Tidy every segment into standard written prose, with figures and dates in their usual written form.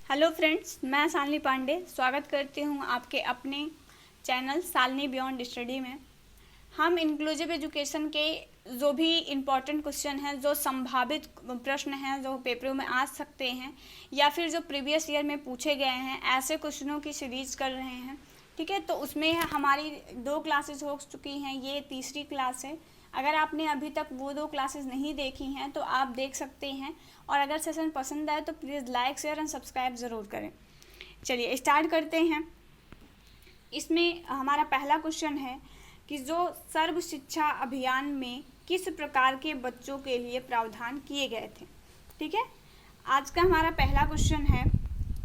Hello friends, मैं शालिनी पांडे स्वागत करती हूँ आपके अपने चैनल शालिनी बियॉन्ड स्टडी में। हम इंक्लूसिव एजुकेशन के जो भी इम्पोर्टेंट क्वेश्चन हैं, जो संभावित प्रश्न हैं जो पेपरों में आ सकते हैं या फिर जो प्रीवियस ईयर में पूछे गए हैं, ऐसे क्वेश्चनों की सीरीज कर रहे हैं। ठीक है, तो उसमें हमारी 2 क्लासेस हो चुकी हैं, ये तीसरी क्लास है। अगर आपने अभी तक वो 2 क्लासेस नहीं देखी हैं तो आप देख सकते हैं, और अगर सेशन पसंद आए तो please like share and subscribe ज़रूर करें। चलिए स्टार्ट करते हैं। इसमें हमारा पहला क्वेश्चन है कि जो सर्व शिक्षा अभियान में किस प्रकार के बच्चों के लिए प्रावधान किए गए थे। ठीक है, आज का हमारा पहला क्वेश्चन है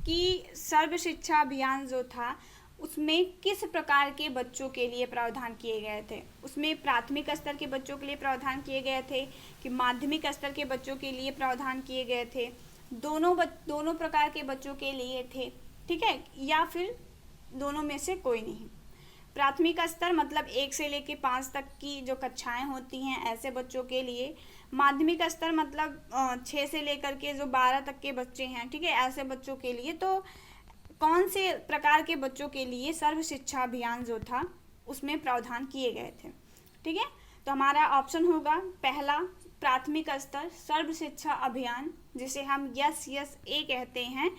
कि सर्व शिक्षा अभियान जो था उसमें किस प्रकार के बच्चों के लिए प्रावधान किए गए थे। उसमें प्राथमिक स्तर के बच्चों के लिए प्रावधान किए गए थे कि माध्यमिक स्तर के बच्चों के लिए प्रावधान किए गए थे, दोनों प्रकार के बच्चों के लिए थे। ठीक है, या फिर दोनों में से कोई नहीं। प्राथमिक स्तर मतलब 1 से लेकर 5 तक की जो कक्षाएं होती हैं ऐसे बच्चों के लिए। माध्यमिक स्तर मतलब 6 से लेकर के जो 12 तक के बच्चे हैं, ठीक है, ऐसे बच्चों के लिए। तो कौन से प्रकार के बच्चों के लिए सर्व शिक्षा अभियान जो था उसमें प्रावधान किए गए थे। ठीक है, तो हमारा ऑप्शन होगा पहला प्राथमिक स्तर सर्व शिक्षा अभियान, जिसे हम SSA कहते हैं।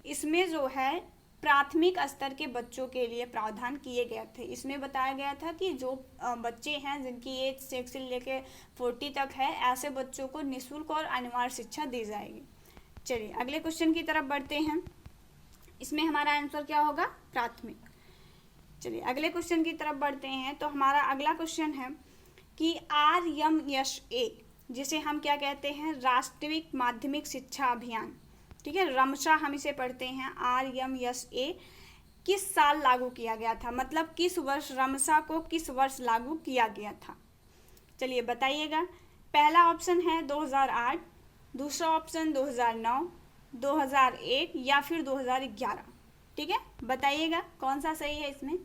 इसमें जो है प्राथमिक स्तर के बच्चों के लिए प्रावधान किए गए थे। इसमें बताया गया था कि जो बच्चे हैं जिनकी एज 6 से लेकर 40 तक है, ऐसे बच्चों को निःशुल्क और अनिवार्य शिक्षा दी जाएगी। चलिए अगले क्वेश्चन की तरफ बढ़ते हैं। इसमें हमारा आंसर क्या होगा, प्राथमिक। चलिए अगले क्वेश्चन की तरफ बढ़ते हैं। तो हमारा अगला क्वेश्चन है कि RMSA, जिसे हम क्या कहते हैं, राष्ट्रीय माध्यमिक शिक्षा अभियान। ठीक है, रमशा हम इसे पढ़ते हैं। RMSA किस साल लागू किया गया था, मतलब किस वर्ष रमशा को किस वर्ष लागू किया गया था। चलिए बताइएगा। पहला ऑप्शन है 2008, दूसरा ऑप्शन 2009, 2001 या फिर 2011। ठीक है, बताइएगा कौन सा सही है इसमें।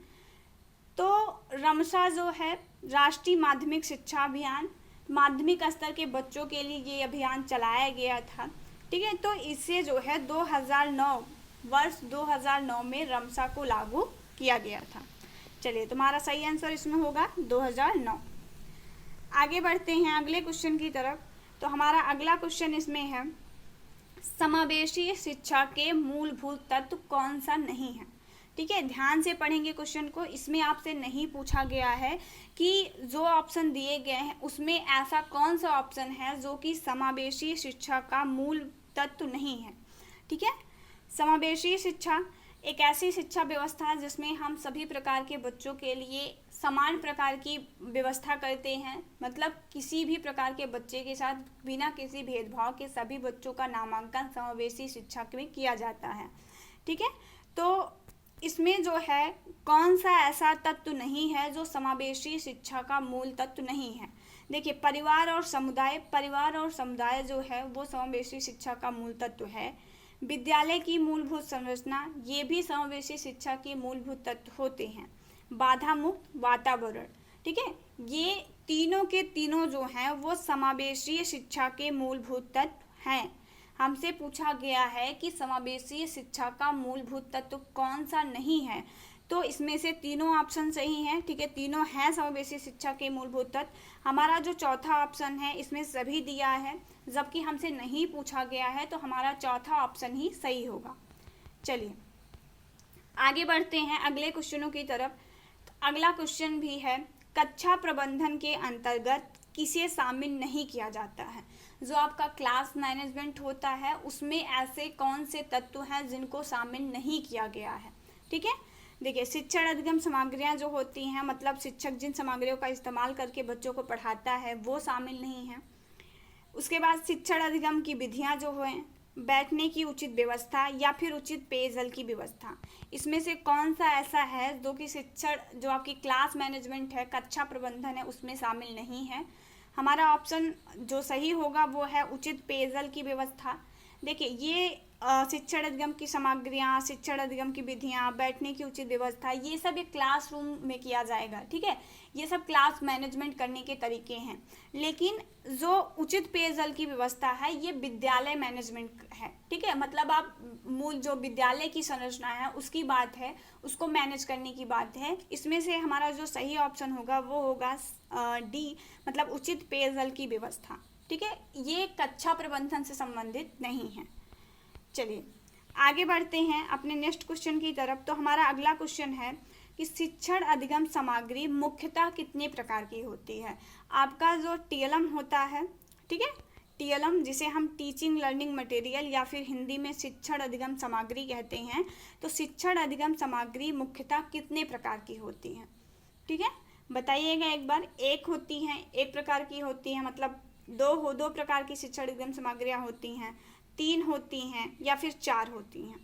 तो रमशा जो है राष्ट्रीय माध्यमिक शिक्षा अभियान, माध्यमिक स्तर के बच्चों के लिए ये अभियान चलाया गया था। ठीक है, तो इससे जो है 2009 वर्ष 2009 में रमशा को लागू किया गया था। चलिए तुम्हारा सही आंसर इसमें होगा 2009। आगे बढ़ते हैं अगले क्वेश्चन की तरफ। तो हमारा अगला क्वेश्चन इसमें है समावेशी शिक्षा के मूलभूत तत्व कौन सा नहीं है। ठीक है, ध्यान से पढ़ेंगे क्वेश्चन को। इसमें आपसे नहीं पूछा गया है कि जो ऑप्शन दिए गए हैं उसमें ऐसा कौन सा ऑप्शन है जो कि समावेशी शिक्षा का मूल तत्व नहीं है। ठीक है, समावेशी शिक्षा एक ऐसी शिक्षा व्यवस्था है जिसमें हम सभी प्रकार के बच्चों के लिए समान प्रकार की व्यवस्था करते हैं। मतलब किसी भी प्रकार के बच्चे के साथ बिना किसी भेदभाव के सभी बच्चों का नामांकन समावेशी शिक्षा में किया जाता है। ठीक है, तो इसमें जो है कौन सा ऐसा तत्व नहीं है जो समावेशी शिक्षा का मूल तत्व नहीं है। देखिए, परिवार और समुदाय जो है वो समावेशी शिक्षा का मूल तत्व है। विद्यालय की मूलभूत संरचना, ये भी समावेशी शिक्षा के मूलभूत तत्व होते हैं। बाधा मुक्त वातावरण, ठीक है, ये तीनों के तीनों जो हैं वो समावेशी शिक्षा के मूलभूत तत्व हैं। हमसे पूछा गया है कि समावेशी शिक्षा का मूलभूत तत्व कौन सा नहीं है, तो इसमें से तीनों ऑप्शन सही हैं। ठीक है, तीनों हैं समावेशी शिक्षा के मूलभूत तत्व। हमारा जो चौथा ऑप्शन है इसमें सभी दिया है, जबकि हमसे नहीं पूछा गया है, तो हमारा चौथा ऑप्शन ही सही होगा। चलिए आगे बढ़ते हैं अगले क्वेश्चनों की तरफ। अगला क्वेश्चन भी है कक्षा प्रबंधन के अंतर्गत किसे शामिल नहीं किया जाता है। जो आपका क्लास मैनेजमेंट होता है उसमें ऐसे कौन से तत्व हैं जिनको शामिल नहीं किया गया है। ठीक है, देखिए, शिक्षण अधिगम सामग्रियां जो होती हैं, मतलब शिक्षक जिन सामग्रियों का इस्तेमाल करके बच्चों को पढ़ाता है वो शामिल नहीं है। उसके बाद शिक्षण अधिगम की विधियां जो हैं, बैठने की उचित व्यवस्था या फिर उचित पेयजल की व्यवस्था, इसमें से कौन सा ऐसा है जो कि शिक्षण जो आपकी क्लास मैनेजमेंट है, कक्षा प्रबंधन है, उसमें शामिल नहीं है। हमारा ऑप्शन जो सही होगा वो है उचित पेयजल की व्यवस्था। देखिए, ये शिक्षण अधिगम की सामग्रियाँ, शिक्षण अधिगम की विधियाँ, बैठने की उचित व्यवस्था, ये सब एक क्लासरूम में किया जाएगा, ठीक है। ये सब क्लास मैनेजमेंट करने के तरीके हैं। लेकिन जो उचित पेयजल की व्यवस्था है ये विद्यालय मैनेजमेंट है, ठीक है। मतलब आप मूल जो विद्यालय की संरचना है उसकी बात है, उसको मैनेज करने की बात है। इसमें से हमारा जो सही ऑप्शन होगा वो होगा डी, मतलब उचित पेयजल की व्यवस्था, ठीक है। ये कक्षा प्रबंधन से संबंधित नहीं है। चलिए आगे बढ़ते हैं अपने नेक्स्ट क्वेश्चन की तरफ। तो हमारा अगला क्वेश्चन है कि शिक्षण अधिगम सामग्री मुख्यतः कितने प्रकार की होती है। आपका जो टीएलएम होता है, ठीक है, टीएलएम जिसे हम टीचिंग लर्निंग मटेरियल या फिर हिंदी में शिक्षण अधिगम सामग्री कहते हैं, तो शिक्षण अधिगम सामग्री मुख्यतः कितने प्रकार की होती है, ठीक है, बताइएगा एक बार। एक होती हैं, एक प्रकार की होती हैं, मतलब दो प्रकार की शिक्षण अधिगम सामग्रियाँ होती हैं, 3 होती हैं या फिर 4 होती हैं।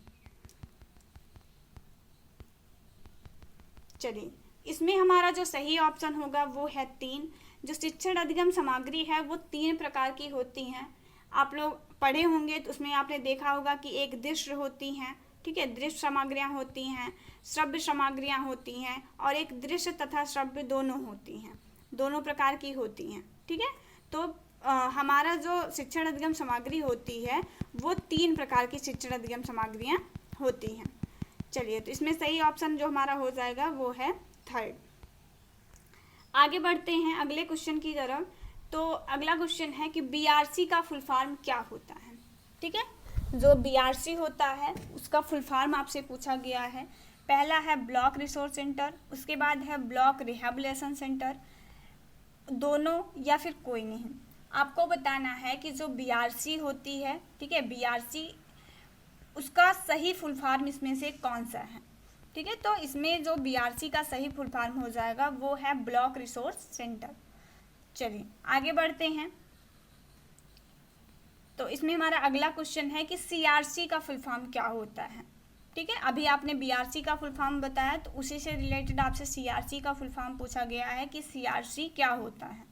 चलिए इसमें हमारा जो सही ऑप्शन होगा वो है 3। जो शिक्षण अधिगम सामग्री है वो 3 प्रकार की होती हैं। आप लोग पढ़े होंगे तो उसमें आपने देखा होगा कि एक दृश्य होती हैं, ठीक है, दृश्य सामग्रियाँ होती हैं, श्रव्य सामग्रियाँ होती हैं, और एक दृश्य तथा श्रव्य दोनों होती हैं, दोनों प्रकार की होती हैं, ठीक है। तो हमारा जो शिक्षण अधिगम सामग्री होती है वो 3 प्रकार की शिक्षण अधिगम सामग्रियाँ होती हैं। चलिए तो इसमें सही ऑप्शन जो हमारा हो जाएगा वो है 3rd। आगे बढ़ते हैं अगले क्वेश्चन की तरफ। तो अगला क्वेश्चन है कि बीआरसी का फुल फॉर्म क्या होता है, ठीक है। जो बीआरसी होता है उसका फुल फॉर्म आपसे पूछा गया है। पहला है ब्लॉक रिसोर्स सेंटर, उसके बाद है ब्लॉक रिहेबिलिटेशन सेंटर, दोनों या फिर कोई नहीं। आपको बताना है कि जो बीआरसी होती है, ठीक है, बीआरसी उसका सही फुल फॉर्म इसमें से कौन सा है, ठीक है। तो इसमें जो बीआरसी का सही फुल फॉर्म हो जाएगा वो है ब्लॉक रिसोर्स सेंटर। चलिए आगे बढ़ते हैं। तो इसमें हमारा अगला क्वेश्चन है कि सीआरसी का फुल फॉर्म क्या होता है, ठीक है। अभी आपने बीआरसी का फुल फॉर्म बताया तो उसी से रिलेटेड आपसे सीआरसी का फुल फॉर्म पूछा गया है कि सीआरसी क्या होता है,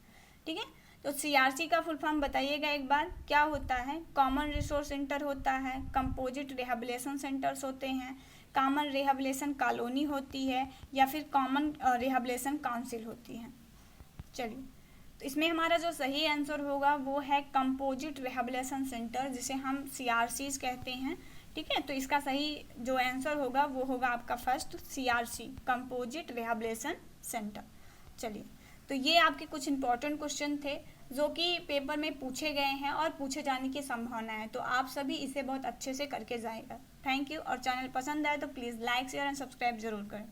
ठीक है। तो सीआरसी का फुल फॉर्म बताइएगा एक बार क्या होता है। कॉमन रिसोर्स सेंटर होता है, कंपोजिट रिहेबिलिटेशन सेंटर्स होते हैं, कॉमन रिहेबिलिटेशन कॉलोनी होती है, या फिर कॉमन रिहेबिलिटेशन काउंसिल होती है। चलिए तो इसमें हमारा जो सही आंसर होगा वो है कंपोजिट रिहेबिलिटेशन सेंटर, जिसे हम सीआरसीज कहते हैं, ठीक है। तो इसका सही जो आंसर होगा वो होगा आपका first CRC, composite rehabilitation centre. चलिए तो ये आपके कुछ इंपॉर्टेंट क्वेश्चन थे जो कि पेपर में पूछे गए हैं और पूछे जाने की संभावना है। तो आप सभी इसे बहुत अच्छे से करके जाएगा। Thank you. और चैनल पसंद आए तो please like share and subscribe जरूर करें।